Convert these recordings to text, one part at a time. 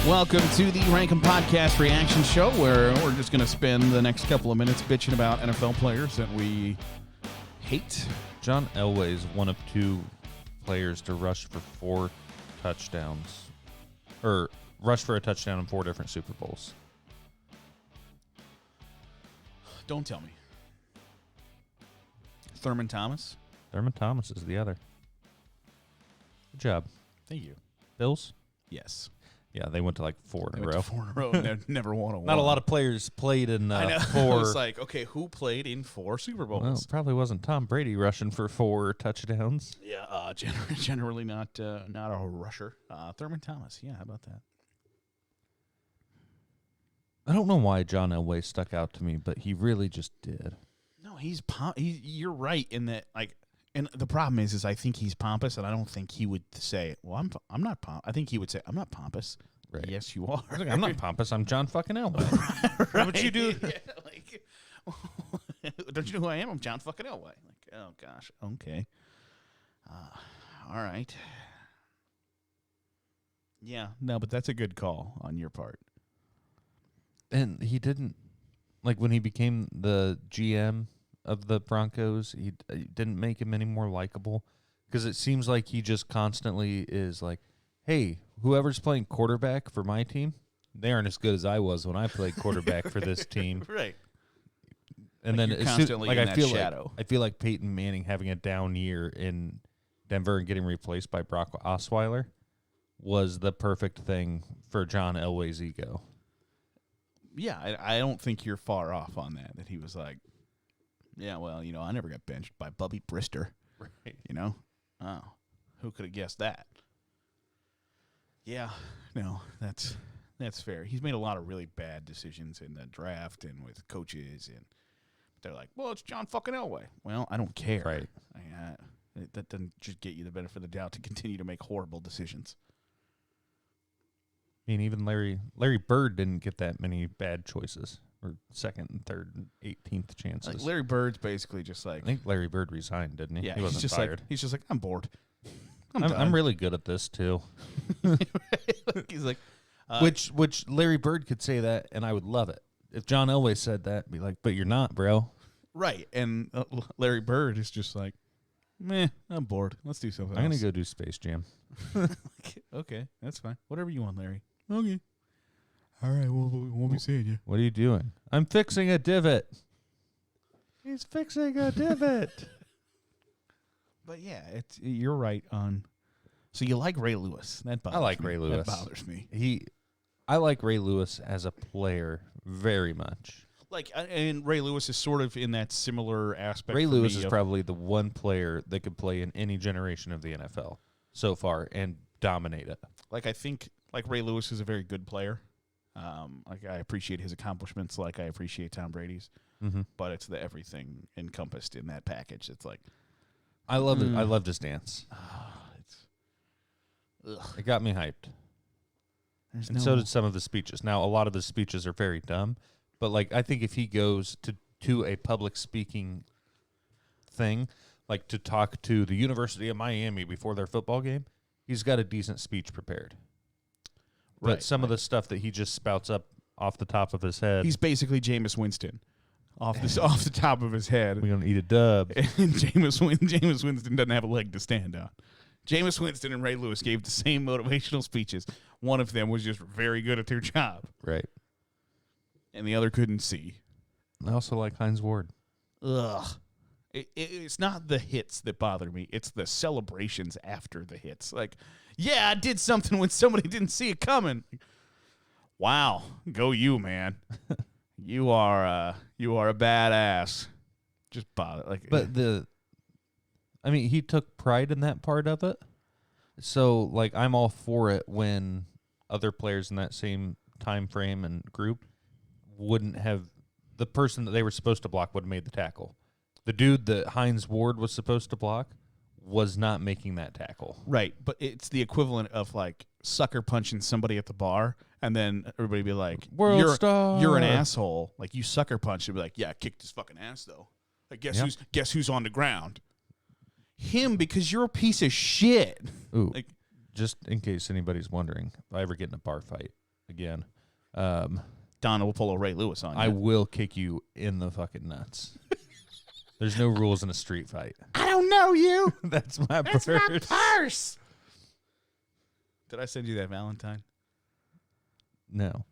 Welcome to the Rankin Podcast Reaction Show, where we're just going to spend the next couple of minutes bitching about NFL players that we hate. John Elway is one of two players to rush for 4 touchdowns, or rush for a touchdown in 4 different Super Bowls. Don't tell me. Thurman Thomas? Thurman Thomas is the other. Good job. Thank you. Bills? Yes. Yeah, they went to like 4 in a row. 4 in a row and never won a one. Not a lot of players played in I know. 4. I was like, okay, who played in 4 Super Bowls? Well, it probably wasn't Tom Brady rushing for 4 touchdowns. Yeah, generally not a rusher. Thurman Thomas, yeah, how about that? I don't know why John Elway stuck out to me, but he really just did. No, you're right in that, like, and the problem is I think he's pompous, and I don't think he would say, well, I'm not pompous. I think he would say, I'm not pompous. Right. Yes, you are. I'm not pompous. I'm John fucking Elway. Right. What you do? Yeah, like, don't you know who I am? I'm John fucking Elway. Like, oh, gosh. Okay. All right. Yeah, no, but that's a good call on your part. And he didn't, like, when he became the GM of the Broncos, he didn't make him any more likable, because it seems like he just constantly is like, hey, whoever's playing quarterback for my team, they aren't as good as I was when I played quarterback for this team. Right. And like then you're constantly in that shadow. I feel like Peyton Manning having a down year in Denver and getting replaced by Brock Osweiler was the perfect thing for John Elway's ego. Yeah, I don't think you're far off on that. That he was like, yeah, well, I never got benched by Bubby Brister. Right. Oh, who could have guessed that? Yeah, no, that's fair. He's made a lot of really bad decisions in the draft and with coaches, and they're like, well, it's John fucking Elway. Well, I don't care. Right. That doesn't just get you the benefit of the doubt to continue to make horrible decisions. I mean, even Larry Bird didn't get that many bad choices, or second and third and 18th chances. Like Larry Bird's basically just like, I think Larry Bird resigned, didn't he? Yeah, he wasn't he's just fired. he's just like, I'm bored. I'm really good at this too. He's like, which Larry Bird could say that, and I would love it. If John Elway said that, be like, but you're not, bro. Right, and Larry Bird is just like, meh, I'm bored. Let's do something I'm else. going to go do Space Jam. Okay, that's fine. Whatever you want, Larry. Okay. All right, well, we won't be seeing you. What are you doing? I'm fixing a divot. He's fixing a divot. But yeah, you're right on. So you like Ray Lewis? That bothers I like me. Ray Lewis. That bothers me. I like Ray Lewis as a player very much. Like, and Ray Lewis is sort of in that similar aspect. Ray Lewis is probably the one player that could play in any generation of the NFL so far and dominate it. Like, I think like Ray Lewis is a very good player. Like, I appreciate his accomplishments, like I appreciate Tom Brady's. Mm-hmm. But it's the everything encompassed in that package. It's like, I loved it. I loved his dance. It got me hyped. So did some of the speeches. Now, a lot of the speeches are very dumb, but like I think if he goes to a public speaking thing, like to talk to the University of Miami before their football game, he's got a decent speech prepared. But some of the stuff that he just spouts up off the top of his head. He's basically Jameis Winston off the top of his head. We're going to eat a dub. And Jameis Winston doesn't have a leg to stand on. Jameis Winston and Ray Lewis gave the same motivational speeches. One of them was just very good at their job. Right. And the other couldn't see. I also like Hines Ward. Ugh. It's not the hits that bother me. It's the celebrations after the hits. Like, yeah, I did something when somebody didn't see it coming. Wow. Go you, man. You are a badass. Just bother. Like, But he took pride in that part of it. So, like, I'm all for it when other players in that same time frame and group wouldn't have the person that they were supposed to block would have made the tackle. The dude that Hines Ward was supposed to block was not making that tackle. Right, but it's the equivalent of like sucker punching somebody at the bar, and then everybody be like, World star. You're an asshole. Like, you sucker punch and be like, yeah, I kicked his fucking ass though. Like, guess who's on the ground? Him, because you're a piece of shit. Ooh, like, just in case anybody's wondering, if I ever get in a bar fight, again. Donna will pull a Ray Lewis on you. I will kick you in the fucking nuts. There's no rules in a street fight. I don't know you. That's my That's purse. my purse. Did I send you that Valentine? No.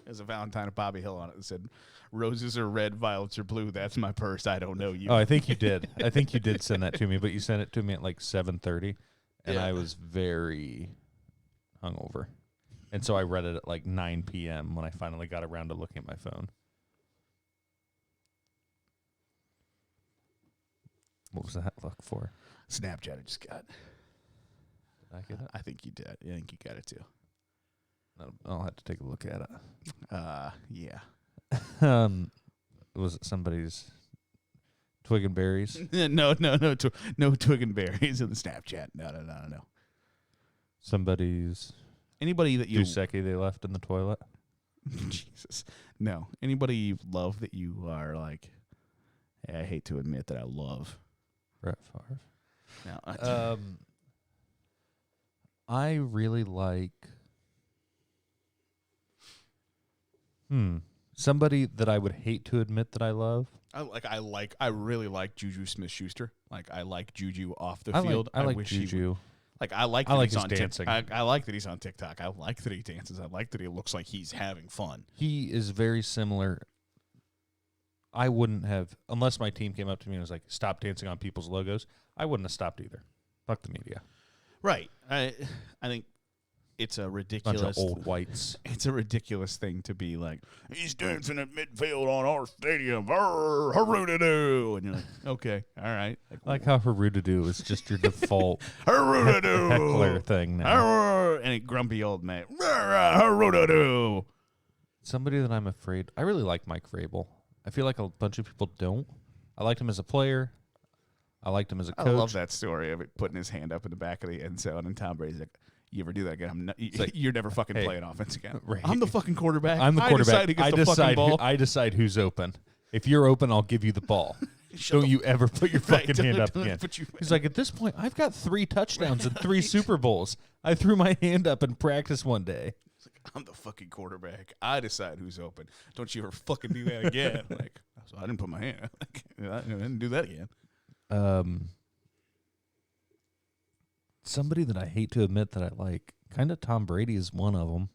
There's a Valentine of Bobby Hill on it that said, "Roses are red, violets are blue. That's my purse. I don't know you." Oh, I think you did. I think you did send that to me, but you sent it to me at like 7:30, and Yeah. I was very hungover. And so I read it at like 9 p.m. when I finally got around to looking at my phone. What was that look for? Snapchat I just got. Did I get it? I think you did. I think you got it too. I'll have to take a look at it. Yeah. Was it somebody's twig and berries? No twig and berries in the Snapchat. No. Somebody's Anybody that you Duseki they left in the toilet? Jesus. No. Anybody you love that you are like, I hate to admit that I love. Brett Favre. No. I really like somebody that I would hate to admit that I love. I really like Juju Smith-Schuster. Like I like Juju off the field. I like wish Juju. I like that I like he's his on dancing. I like that he's on TikTok. I like that he dances. I like that he looks like he's having fun. He is very similar. I wouldn't have, unless my team came up to me and was like, "Stop dancing on people's logos," I wouldn't have stopped either. Fuck the media. Right. I think it's a ridiculous Bunch of old whites. It's a ridiculous thing to be like, he's dancing at midfield on our stadium. Haroo-doo. And you're like, okay, all right. I like how Haroo-doo is just your default Haroo-doo. heckler thing now. And a grumpy old man. Haroo-doo. Somebody that I'm afraid, I really like Mike Vrabel. I feel like a bunch of people don't. I liked him as a player. I liked him as a coach. I love that story of it putting his hand up in the back of the end zone, and Tom Brady's like, "You ever do that again? You're never fucking playing offense again." Right. I'm the fucking quarterback. I'm the quarterback. I decide who's open. If you're open, I'll give you the ball. Don't you ever put your fucking hand up again. He's like, at this point, I've got 3 touchdowns and 3 Super Bowls. I threw my hand up in practice one day. He's like, I'm the fucking quarterback. I decide who's open. Don't you ever fucking do that again. Like, so I didn't put my hand. I didn't do that again. Somebody that I hate to admit that I like, kind of Tom Brady is one of them.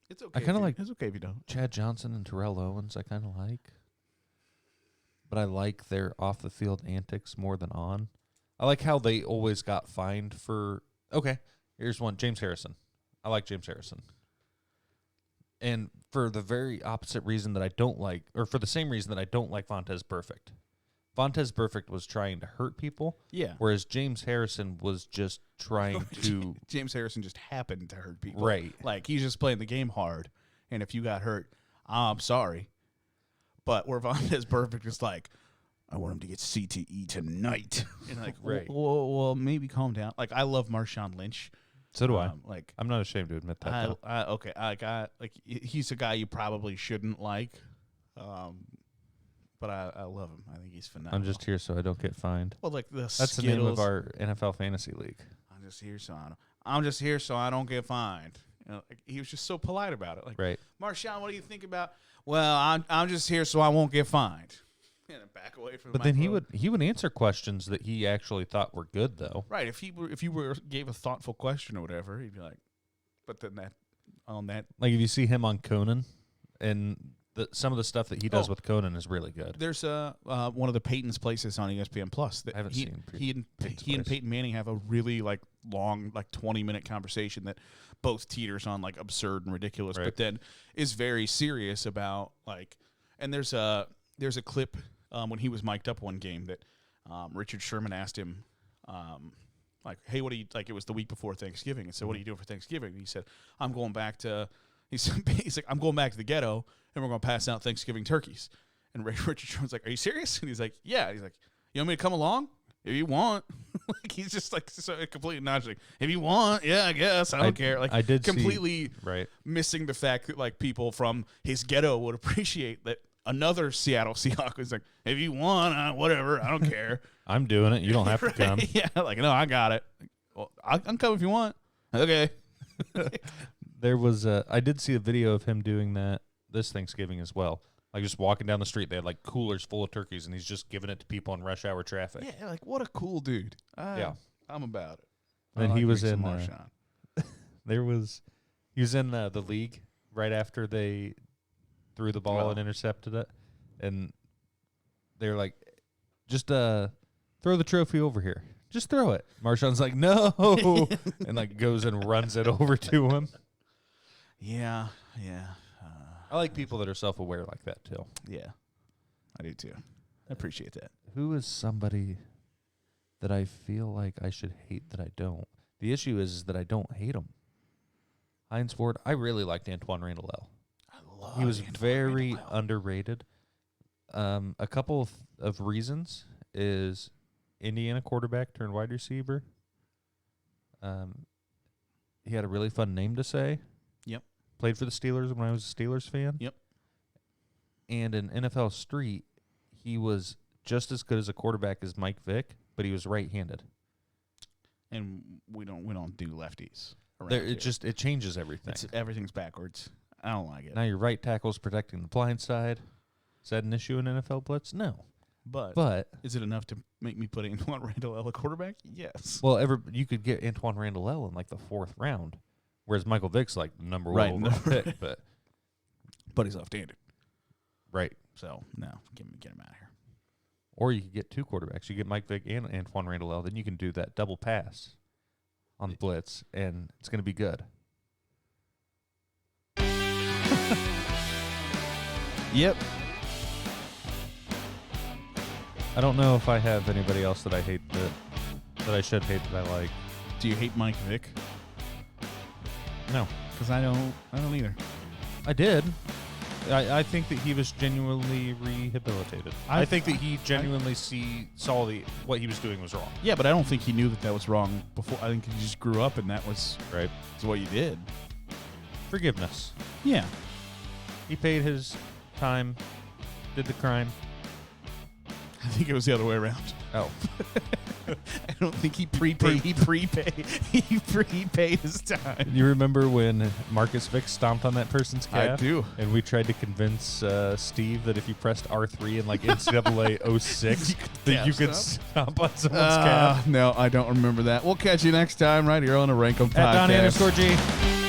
It's okay. I kind of like. It's okay if you don't. Chad Johnson and Terrell Owens. I kind of like, but I like their off the field antics more than on. I like how they always got fined for. Okay, here's one. James Harrison. I like James Harrison. And for the very opposite reason that I don't like, or for the same reason that I don't like Vontez Perfect. Vontez Perfect was trying to hurt people. Yeah. Whereas James Harrison was just trying to. James Harrison just happened to hurt people. Right. Like, he's just playing the game hard. And if you got hurt, I'm sorry. But where Vontez Perfect is like, I want him to get CTE tonight. And like, right. Well, maybe calm down. Like, I love Marshawn Lynch. So do I. Like, I'm not ashamed to admit that. He's a guy you probably shouldn't like, but I love him. I think he's phenomenal. I'm just here so I don't get fined. Well, like that's Skittles. The name of our NFL fantasy league. I'm just here so I don't get fined. You know, like, he was just so polite about it. Like, right, Marshawn, what do you think about? Well, I'm just here so I won't get fined. And back away from. But then he would answer questions that he actually thought were good, though. Right. If you gave a thoughtful question or whatever, he'd be like, but then like if you see him on Conan, and some of the stuff that he does with Conan is really good. There's one of the Peyton's places on ESPN Plus that I haven't seen. He and Peyton Manning have a really like long, like 20-minute conversation that both teeters on like absurd and ridiculous, right. but then is very serious about like. And there's a clip. When he was mic'd up one game that Richard Sherman asked him, like, hey, what do you, like, it was the week before Thanksgiving. And so what are you doing for Thanksgiving? And he said, I'm going back to the ghetto, and we're going to pass out Thanksgiving turkeys. And Richard Sherman's like, are you serious? And he's like, yeah. He's like, you want me to come along? If you want. Like, he's just like so completely not like, if you want, yeah, I guess. I don't care. Like, I did completely right. missing the fact that like people from his ghetto would appreciate that. Another Seattle Seahawks was like, if you want, whatever, I don't care. I'm doing it. You don't have to come. Yeah, like, no, I got it. Well, I can come if you want. Okay. There was I did see a video of him doing that this Thanksgiving as well. Like just walking down the street, they had like coolers full of turkeys, and he's just giving it to people in rush hour traffic. Yeah, like what a cool dude. Yeah, I'm about it. And he was in. He was in the league right after they threw the ball and intercepted it, and they were like, "Just throw the trophy over here. Just throw it." Marshawn's like, "No," and like goes and runs it over to him. Yeah. I like people that are self-aware like that too. Yeah, I do too. I appreciate that. Who is somebody that I feel like I should hate that I don't? The issue is that I don't hate him. Hines Ward, I really liked Antoine Randall. He was very underrated. A couple of reasons is Indiana quarterback turned wide receiver. He had a really fun name to say. Yep. Played for the Steelers when I was a Steelers fan. Yep. And in NFL Street, he was just as good as a quarterback as Mike Vick, but he was right-handed. And we don't do lefties. It changes everything. Everything's backwards. I don't like it. Now your right tackle's protecting the blind side. Is that an issue in NFL blitz? No. But is it enough to make me put Antoine Randall at quarterback? Yes. Well, you could get Antoine Randall in like the 4th round, whereas Michael Vick's like number 1 overall pick. But he's left-handed. Right. So, no, get him out of here. Or you could get 2 quarterbacks. You get Mike Vick and Antoine Randall, then you can do that double pass on the blitz, and it's going to be good. Yep. I don't know if I have anybody else that I hate that I should hate that I like. Do you hate Mike Vick? No. Because I don't either. I did. I think that he was genuinely rehabilitated. I think that he genuinely saw what he was doing was wrong. Yeah, but I don't think he knew that was wrong before. I think he just grew up and that was right. That's what you did. Forgiveness. Yeah. He paid his time, did the crime. I think it was the other way around. Oh. I don't think he prepaid. He prepaid his time. You remember when Marcus Vick stomped on that person's calf? I do. And we tried to convince Steve that if you pressed R3 in like NCAA 06, that you could stomp on someone's calf. No, I don't remember that. We'll catch you next time right here on the Rank 'em Podcast. @Don_G.